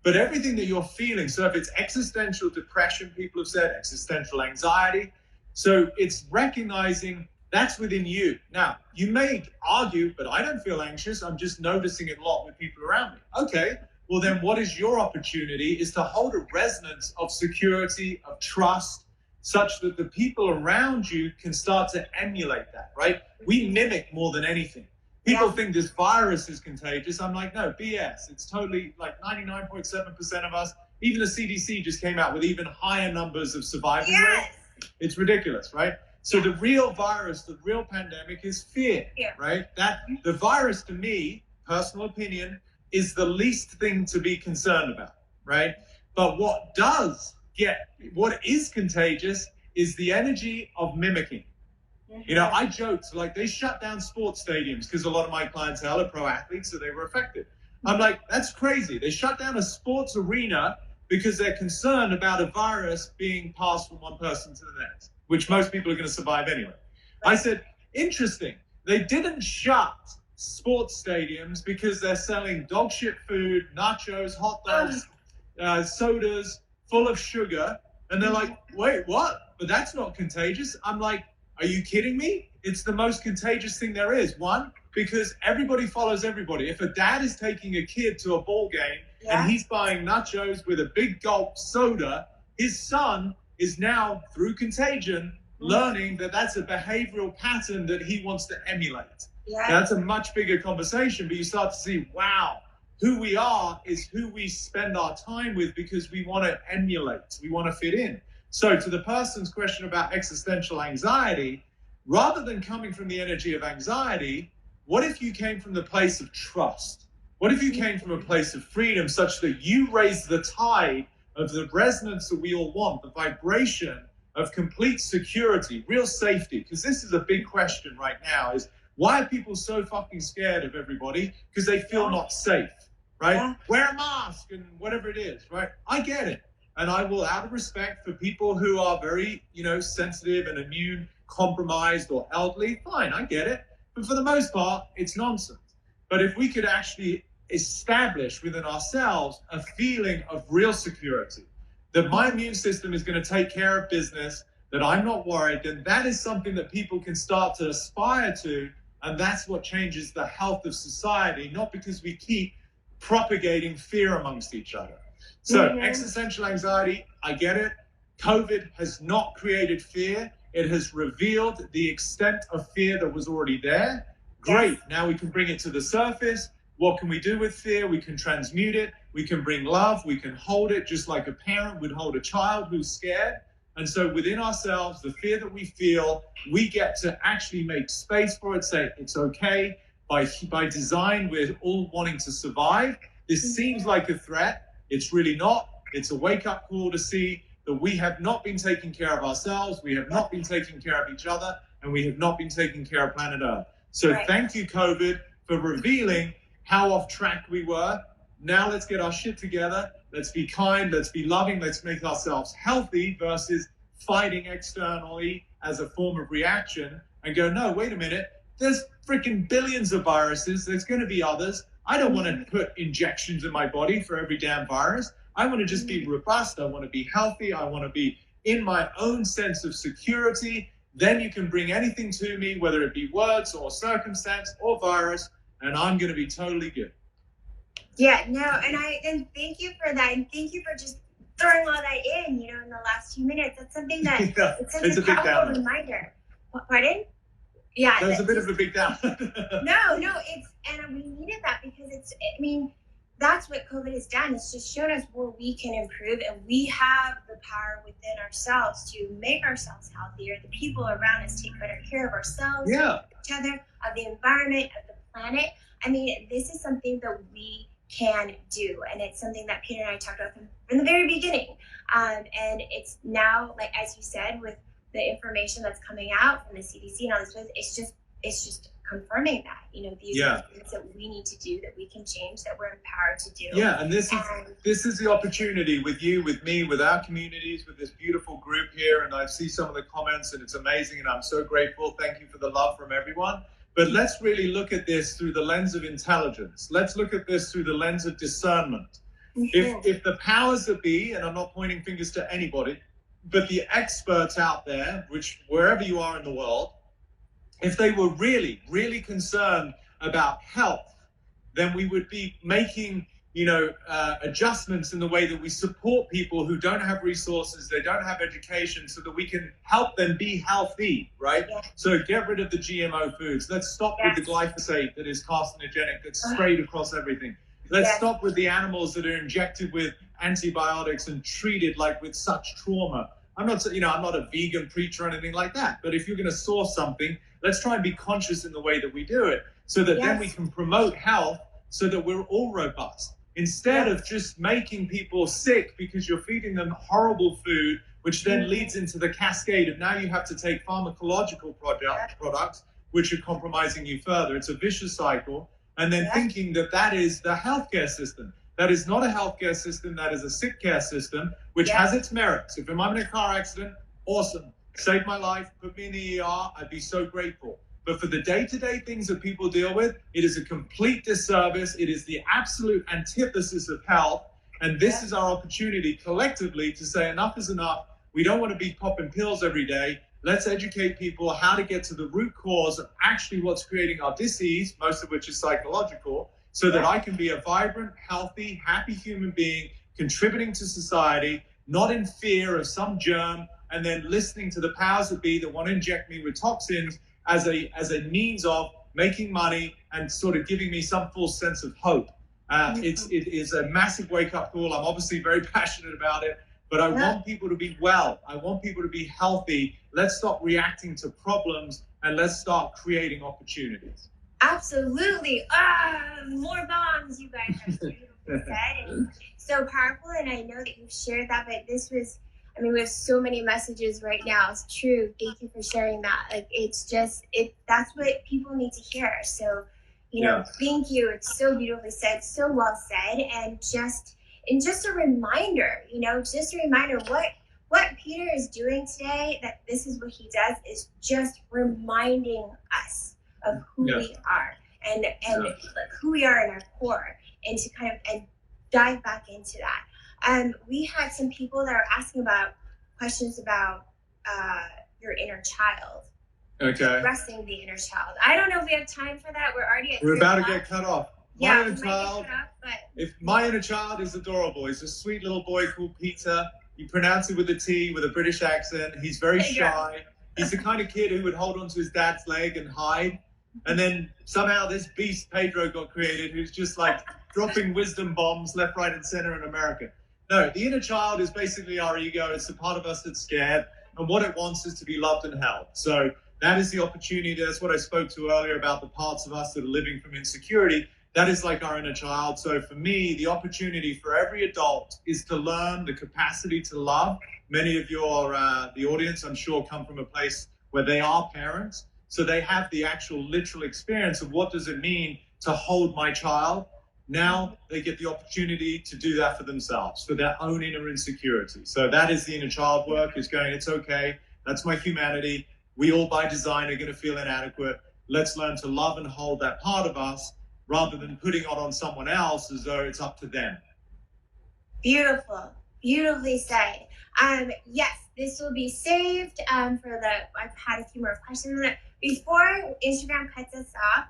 [SPEAKER 2] But everything that you're feeling, so if it's existential depression, people have said existential anxiety. So it's recognizing that's within you. Now, you may argue, but I don't feel anxious. I'm just noticing it a lot with people around me. Okay, well then what is your opportunity is to hold a resonance of security, of trust, such that the people around you can start to emulate that, right? We mimic more than anything. People think this virus is contagious. I'm like, no, BS. It's totally like 99.7% of us. Even the CDC just came out with even higher numbers of survival rate. It's ridiculous, right? So the real virus, the real pandemic is fear, right? That the virus, to me, personal opinion, is the least thing to be concerned about, right? But what is contagious is the energy of mimicking. You know, I joked, like, they shut down sports stadiums because a lot of my clientele are pro athletes, so they were affected. I'm like, that's crazy. They shut down a sports arena because they're concerned about a virus being passed from one person to the next, which most people are going to survive anyway. I said, interesting. They didn't shut sports stadiums because they're selling dog shit food, nachos, hot dogs, sodas full of sugar. And they're like, wait, what? But that's not contagious. I'm like, are you kidding me? It's the most contagious thing there is. One, because everybody follows everybody. If a dad is taking a kid to a ball game and he's buying nachos with a big gulp soda, his son is now, through contagion, learning that that's a behavioral pattern that he wants to emulate. That's a much bigger conversation, but you start to see, wow, who we are is who we spend our time with because we want to emulate, we want to fit in. So to the person's question about existential anxiety, rather than coming from the energy of anxiety, what if you came from the place of trust? What if you came from a place of freedom such that you raise the tide of the resonance that we all want, the vibration of complete security, real safety? Because this is a big question right now, is why are people so fucking scared of everybody? Because they feel not safe, right? Wear a mask and whatever it is, right? I get it. And I will, out of respect for people who are very, sensitive and immune compromised or elderly, fine, I get it. But for the most part, it's nonsense. But if we could actually establish within ourselves a feeling of real security, that my immune system is going to take care of business, that I'm not worried, then that is something that people can start to aspire to. And that's what changes the health of society, not because we keep propagating fear amongst each other. So existential anxiety, I get it. COVID has not created fear. It has revealed the extent of fear that was already there. Great. Now we can bring it to the surface. What can we do with fear? We can transmute it. We can bring love. We can hold it just like a parent would hold a child who's scared. And so within ourselves, the fear that we feel, we get to actually make space for it, say it's okay. By design, we're all wanting to survive. This seems like a threat. It's really not. It's a wake-up call to see that we have not been taking care of ourselves, we have not been taking care of each other, and we have not been taking care of planet Earth. So thank you, COVID, for revealing how off track we were. Now let's get our shit together. Let's be kind, let's be loving, let's make ourselves healthy versus fighting externally as a form of reaction and go, no, wait a minute. There's freaking billions of viruses. There's going to be others. I don't want to put injections in my body for every damn virus. I want to just be robust. I want to be healthy. I want to be in my own sense of security. Then you can bring anything to me, whether it be words or circumstance or virus, and I'm going to be totally good.
[SPEAKER 1] Yeah, no, and thank you for that. And thank you for just throwing all that in, in the last 2 minutes. That's something that it's a powerful reminder. Pardon? Yeah.
[SPEAKER 2] That was a bit of a big down.
[SPEAKER 1] No, and we needed that because that's what COVID has done. It's just shown us where we can improve, and we have the power within ourselves to make ourselves healthier. The people around us take better care of ourselves, each other, of the environment, of the planet. This is something that we can do, and it's something that Peter and I talked about from the very beginning. And it's now, like as you said, with the information that's coming out from the CDC and all this, it's just confirming that, these are things that we need to do, that we can change, that we're empowered to do.
[SPEAKER 2] Yeah, and this is the opportunity with you, with me, with our communities, with this beautiful group here. And I see some of the comments, and it's amazing, and I'm so grateful. Thank you for the love from everyone. But let's really look at this through the lens of intelligence. Let's look at this through the lens of discernment. If the powers that be, and I'm not pointing fingers to anybody, but the experts out there, which wherever you are in the world, if they were really, really concerned about health, then we would be making adjustments in the way that we support people who don't have resources, they don't have education, so that we can help them be healthy, right?
[SPEAKER 1] Yeah.
[SPEAKER 2] So get rid of the GMO foods. Let's stop with the glyphosate that is carcinogenic, that's sprayed across everything. Let's stop with the animals that are injected with antibiotics and treated like with such trauma. I'm not a vegan preacher or anything like that, but if you're going to source something, let's try and be conscious in the way that we do it, so that then we can promote health, so that we're all robust. Instead of just making people sick because you're feeding them horrible food, which then leads into the cascade of now you have to take pharmacological products, which are compromising you further. It's a vicious cycle. And then thinking that is the healthcare system. That is not a healthcare system. That is a sick care system, which has its merits. If I'm in a car accident, awesome. Saved my life, put me in the ER, I'd be so grateful. But for the day-to-day things that people deal with, it is a complete disservice. It is the absolute antithesis of health. And this is our opportunity collectively to say enough is enough. We don't want to be popping pills every day. Let's educate people how to get to the root cause of actually what's creating our disease, most of which is psychological, so that I can be a vibrant, healthy, happy human being, contributing to society, not in fear of some germ, and then listening to the powers that be that want to inject me with toxins as a means of making money and sort of giving me some false sense of hope. It is a massive wake-up call. I'm obviously very passionate about it, but I want people to be well. I want people to be healthy. Let's stop reacting to problems and let's start creating opportunities.
[SPEAKER 1] Absolutely. More bombs, you guys have beautifully said. And so powerful. And I know that you've shared that, but this was, we have so many messages right now. It's true. Thank you for sharing that. Like, that's what people need to hear. So, thank you. It's so beautifully said, so well said. And just a reminder, what Peter is doing today, that this is what he does, is just reminding us of who we are and who we are in our core, and to kind of and dive back into that. We had some people that are asking about questions about your inner child.
[SPEAKER 2] Okay.
[SPEAKER 1] Addressing the inner child. I don't know if we have time for that. We're
[SPEAKER 2] about to get cut off. My inner child is adorable. He's a sweet little boy called Peter. You pronounce it with a T, with a British accent. He's very shy. He's the kind of kid who would hold onto his dad's leg and hide. And then somehow this beast Pedro got created, who's just like dropping wisdom bombs left, right, and center in America. No, the inner child is basically our ego. It's the part of us that's scared, and what it wants is to be loved and held. So that is the opportunity. That's what I spoke to earlier about the parts of us that are living from insecurity. That is like our inner child. So for me, the opportunity for every adult is to learn the capacity to love. Many of the audience, I'm sure, come from a place where they are parents. So they have the actual literal experience of what does it mean to hold my child. Now they get the opportunity to do that for themselves, for their own inner insecurity. So that is the inner child work, is going, it's okay. That's my humanity. We all by design are going to feel inadequate. Let's learn to love and hold that part of us, rather than putting it on someone else as though it's up to them.
[SPEAKER 1] Beautiful. Beautifully said. Yes, this will be saved I've had a few more questions on it. Before Instagram cuts us off,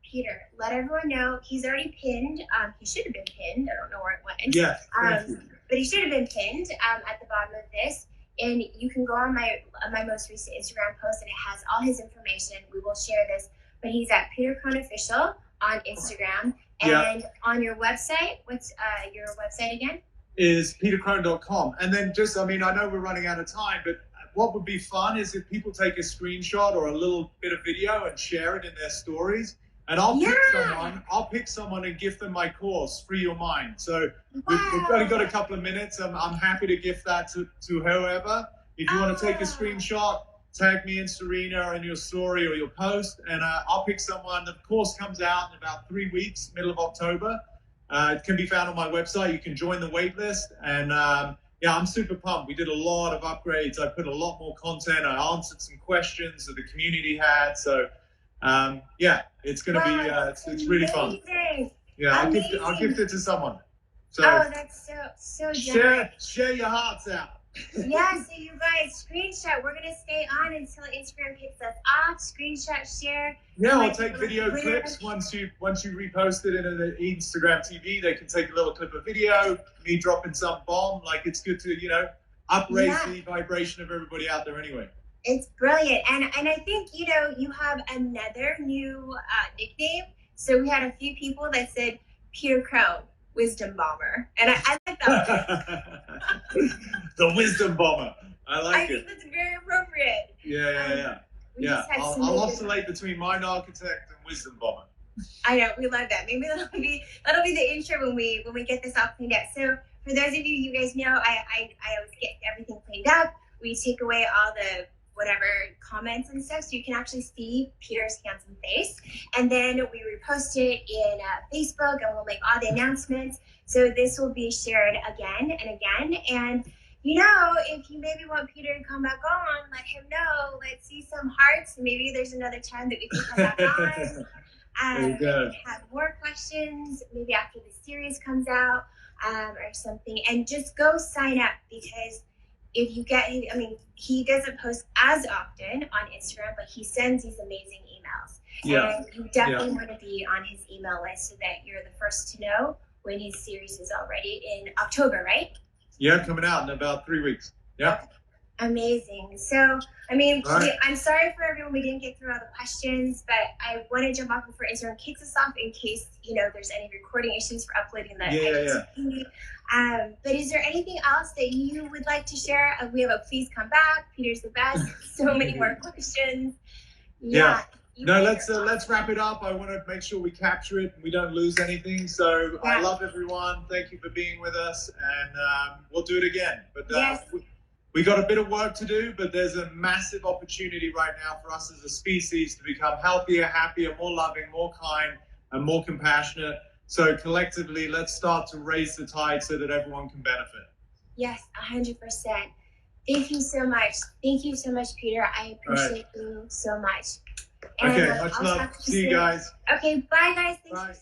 [SPEAKER 1] Peter, let everyone know he's already pinned. He should have been pinned. I don't know where it went.
[SPEAKER 2] Yes.
[SPEAKER 1] But he should have been pinned at the bottom of this. And you can go on my most recent Instagram post, and it has all his information. We will share this. But he's at Peter Crone Official on Instagram. And on your website, what's your website again?
[SPEAKER 2] Is petercrone.com. And then I know we're running out of time, but what would be fun is if people take a screenshot or a little bit of video and share it in their stories. And I'll pick someone and gift them my course, Free Your Mind. So we've only got a couple of minutes. I'm happy to gift that to whoever. If you want to take a screenshot, tag me in Serena or in your story or your post, and I'll pick someone. The course comes out in about 3 weeks, middle of October. It can be found on my website. You can join the wait list. And I'm super pumped. We did a lot of upgrades. I put a lot more content. I answered some questions that the community had. So it's going to be, it's really fun. Yeah, I'll gift it to someone. So
[SPEAKER 1] that's so generous.
[SPEAKER 2] Share your hearts out.
[SPEAKER 1] Yeah, so you guys, screenshot. We're gonna stay on until Instagram kicks us off. Screenshot, share.
[SPEAKER 2] Yeah, I'll take video clips once you repost it in an Instagram TV. They can take a little clip of video, me dropping some bomb. Like, it's good to upraise the vibration of everybody out there anyway.
[SPEAKER 1] It's brilliant, and I think you have another new nickname. So we had a few people that said Peter Crone, Wisdom Bomber, and I like that.
[SPEAKER 2] The Wisdom Bomber. I
[SPEAKER 1] think that's very appropriate.
[SPEAKER 2] Yeah. I'll oscillate between Mind Architect and Wisdom Bomber.
[SPEAKER 1] I know, we love that. Maybe that'll be the intro when we get this all cleaned up. So for those of you guys know, I always get everything cleaned up. We take away all the whatever comments and stuff, so you can actually see Peter's handsome face, and then we repost it in Facebook, and we'll make all the announcements. So this will be shared again and again, and if you maybe want Peter to come back on, let him know. Let's see some hearts. Maybe there's another time that we can come back on. Have more questions, maybe after the series comes out, or something, and just go sign up, because if you get, he doesn't post as often on Instagram, but he sends these amazing emails. And you definitely want to be on his email list so that you're the first to know when his series is already in October, right?
[SPEAKER 2] Yeah, coming out in about 3 weeks. Yeah.
[SPEAKER 1] Amazing. So, I'm sorry for everyone we didn't get through all the questions, but I want to jump off before Instagram kicks us off in case, there's any recording issues for uploading the but is there anything else that you would like to share? We have a please come back. Peter's the best. So many more questions.
[SPEAKER 2] No, let's wrap it up. I want to make sure we capture it and we don't lose anything. So I love everyone. Thank you for being with us, and we'll do it again. But we got a bit of work to do, but there's a massive opportunity right now for us as a species to become healthier, happier, more loving, more kind, and more compassionate. So collectively, let's start to raise the tide so that everyone can benefit.
[SPEAKER 1] Yes, 100%. Thank you so much. Thank you so much, Peter. I appreciate you so much.
[SPEAKER 2] And much love. See you guys.
[SPEAKER 1] Okay, bye, guys. Thanks.
[SPEAKER 2] Bye.